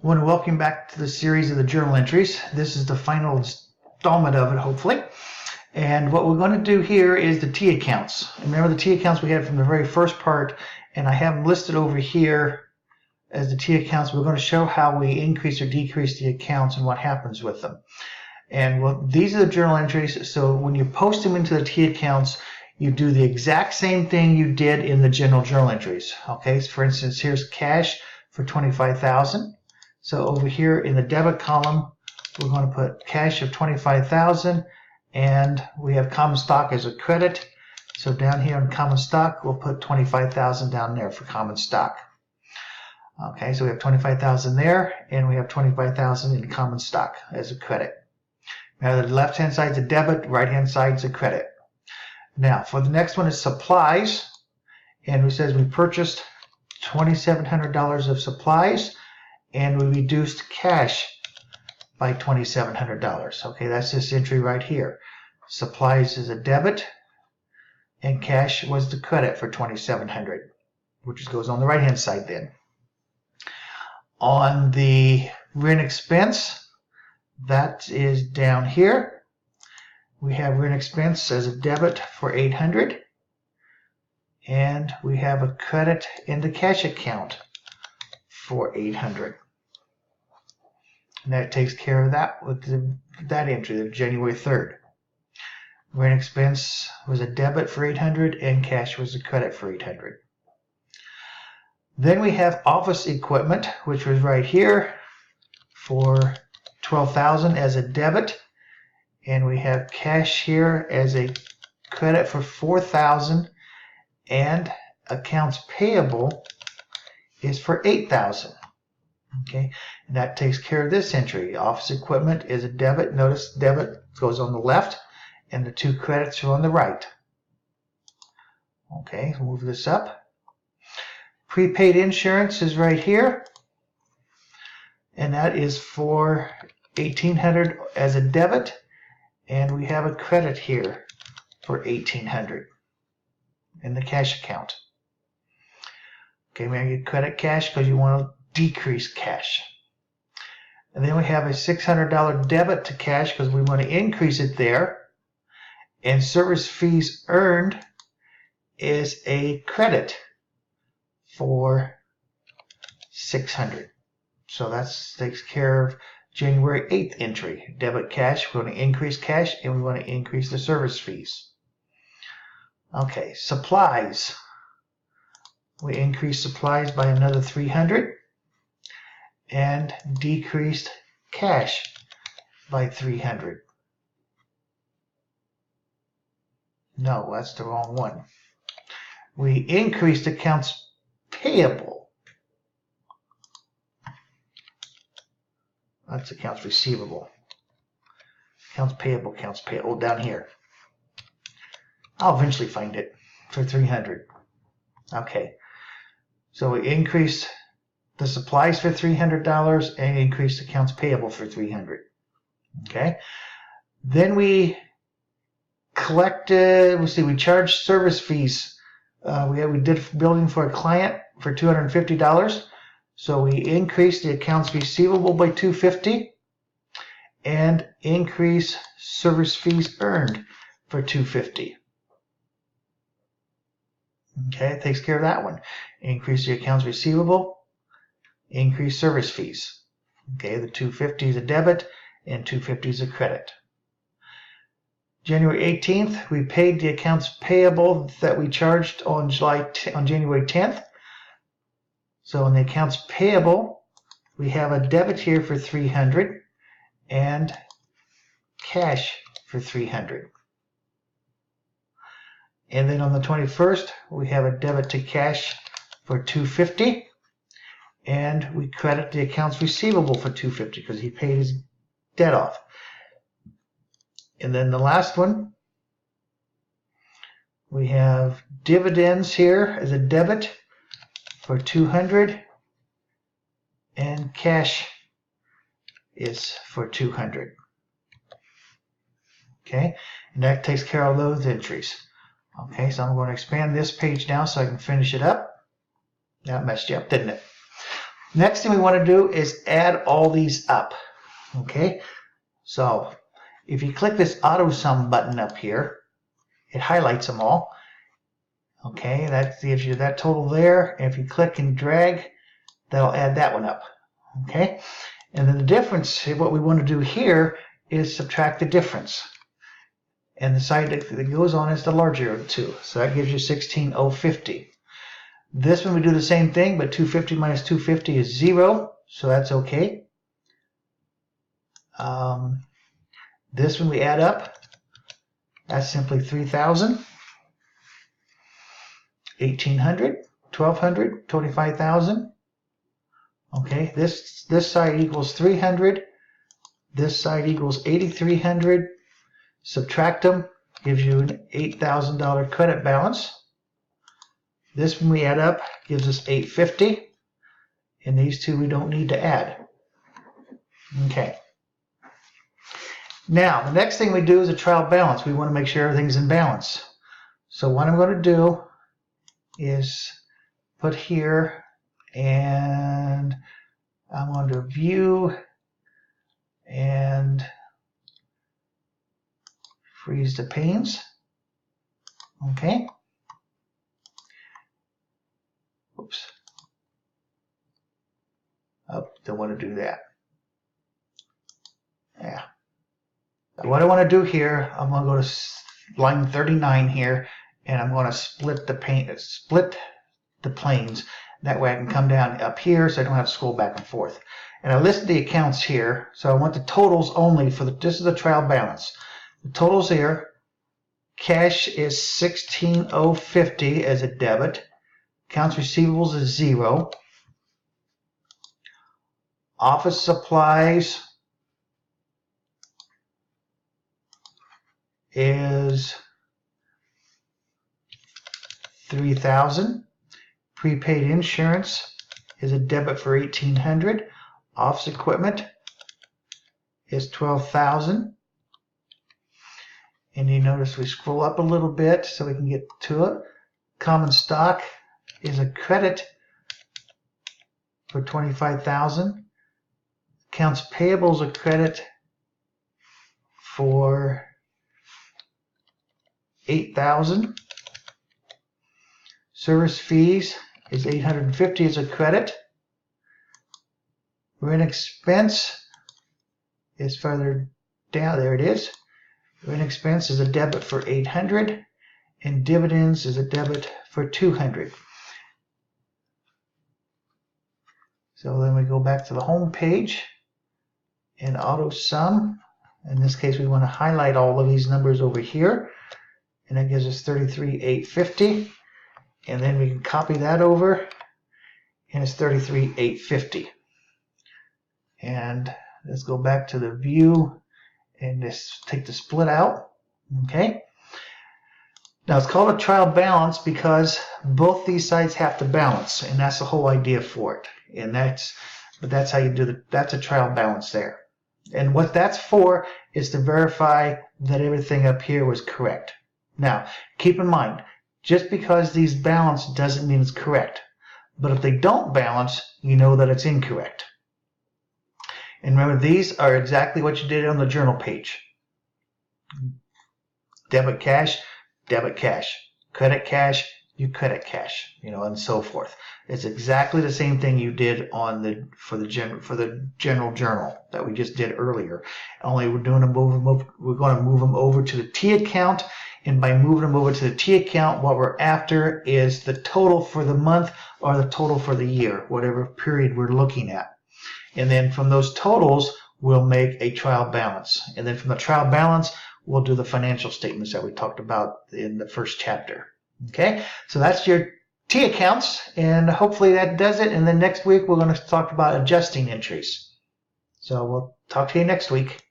I want to welcome back to the series of the journal entries. This is the final installment of it, hopefully. And what we're going to do here is the T accounts. Remember the T accounts we had from the very first part, and I have them listed over here as the T accounts. We're going to show how we increase or decrease the accounts and what happens with them. And well, these are the journal entries, so when you post them into the T accounts, you do the exact same thing you did in the general journal entries. Okay, so for instance, here's cash for $25,000. So over here in the debit column, we're going to put cash of $25,000, and we have common stock as a credit. So down here in common stock, we'll put $25,000 down there for common stock. Okay, so we have $25,000 there, and we have $25,000 in common stock as a credit. Now the left-hand side is a debit, right-hand side is a credit. Now for the next one is supplies, and it says we purchased $2,700 of supplies, and we reduced cash by $2,700. Okay, that's this entry right here. Supplies is a debit, and cash was the credit for $2,700, which goes on the right-hand side then. On the rent expense, that is down here. We have rent expense as a debit for $800, and we have a credit in the cash account for $800. And that takes care of that with that entry, the January 3rd. Rent expense was a debit for $800, and cash was a credit for $800. Then we have office equipment, which was right here for $12,000 as a debit, and we have cash here as a credit for $4,000, and accounts payable is for $8,000. Okay, and that takes care of this entry. Office equipment is a debit. Notice debit goes on the left, and the two credits are on the right. Okay, so move this up. Prepaid insurance is right here, and that is for $1,800 as a debit, and we have a credit here for $1,800 in the cash account. Okay, we get credit cash because you want to decrease cash. And then we have a $600 debit to cash because we want to increase it there. And service fees earned is a credit for $600. So that takes care of January 8th entry. Debit cash, we want to increase cash, and we want to increase the service fees. Okay, supplies. We increased supplies by another $300 and decreased cash by $300. No, that's the wrong one. We increased accounts payable. That's accounts receivable. Accounts payable, down here. I'll eventually find it for $300. Okay, so we increased the supplies for $300 and increased accounts payable for $300. Okay, then we collected. We charged service fees. We did billing for a client for $250. So we increased the accounts receivable by $250 and increased service fees earned for $250. Okay, it takes care of that one. Increase the accounts receivable, increase service fees. Okay, the $250 is a debit and $250 is a credit. January 18th, we paid the accounts payable that we charged on January 10th. So in the accounts payable, we have a debit here for $300 and cash for $300. And then on the 21st, we have a debit to cash for $250, and we credit the accounts receivable for $250 because he paid his debt off. And then the last one, we have dividends here as a debit for $200, and cash is for $200. Okay, and that takes care of those entries. Okay, so I'm going to expand this page now so I can finish it up. That messed you up, didn't it? Next thing we want to do is add all these up. Okay, so if you click this auto sum button up here, it highlights them all. Okay, that gives you that total there. And if you click and drag, that'll add that one up. Okay, and then the difference, what we want to do here is subtract the difference. And the side that goes on is the larger of the two. So that gives you 16,050. This one we do the same thing, but 250 minus 250 is 0, so that's okay. This one we add up. That's simply 3,000, 1,800, 1,200, 25,000. Okay, this side equals 300. This side equals 8,300. Subtract them, gives you an $8,000 credit balance. This one we add up gives us 850, and these two we don't need to add. Okay. Now, the next thing we do is a trial balance. We want to make sure everything's in balance. So what I'm going to do is put here, and I'm going to view and freeze the panes. Okay. Oops. Oh, don't want to do that. Yeah. What I want to do here, I'm going to go to line 39 here, and I'm going to split the planes. That way I can come down up here so I don't have to scroll back and forth. And I listed the accounts here, so I want the totals only for this is the trial balance. The totals here, cash is 16,050 as a debit. Accounts receivables is 0. Office supplies is 3,000. Prepaid insurance is a debit for 1,800. Office equipment is 12,000. And you notice we scroll up a little bit so we can get to it. Common stock is a credit for 25,000. Accounts payable is a credit for 8,000. Service fees is 850 as a credit. Rent expense is further down. There it is. Rent expense is a debit for 800, and dividends is a debit for 200. So then we go back to the home page and auto sum. In this case, we want to highlight all of these numbers over here, and that gives us 33,850. And then we can copy that over, and it's 33,850. And let's go back to the view and just take the split out. Okay. Now it's called a trial balance because both these sides have to balance, and that's the whole idea for it. And that's how you do that's a trial balance there. And what that's for is to verify that everything up here was correct. Now, keep in mind, just because these balance doesn't mean it's correct. But if they don't balance, you know that it's incorrect. And remember, these are exactly what you did on the journal page. Debit cash, credit cash, you credit cash, and so forth. It's exactly the same thing you did on for the general journal that we just did earlier. Only we're going to move them over to the T account, and by moving them over to the T account, what we're after is the total for the month or the total for the year, whatever period we're looking at. And then from those totals, we'll make a trial balance. And then from the trial balance, we'll do the financial statements that we talked about in the first chapter. Okay, so that's your T accounts, and hopefully that does it. And then next week, we're going to talk about adjusting entries. So we'll talk to you next week.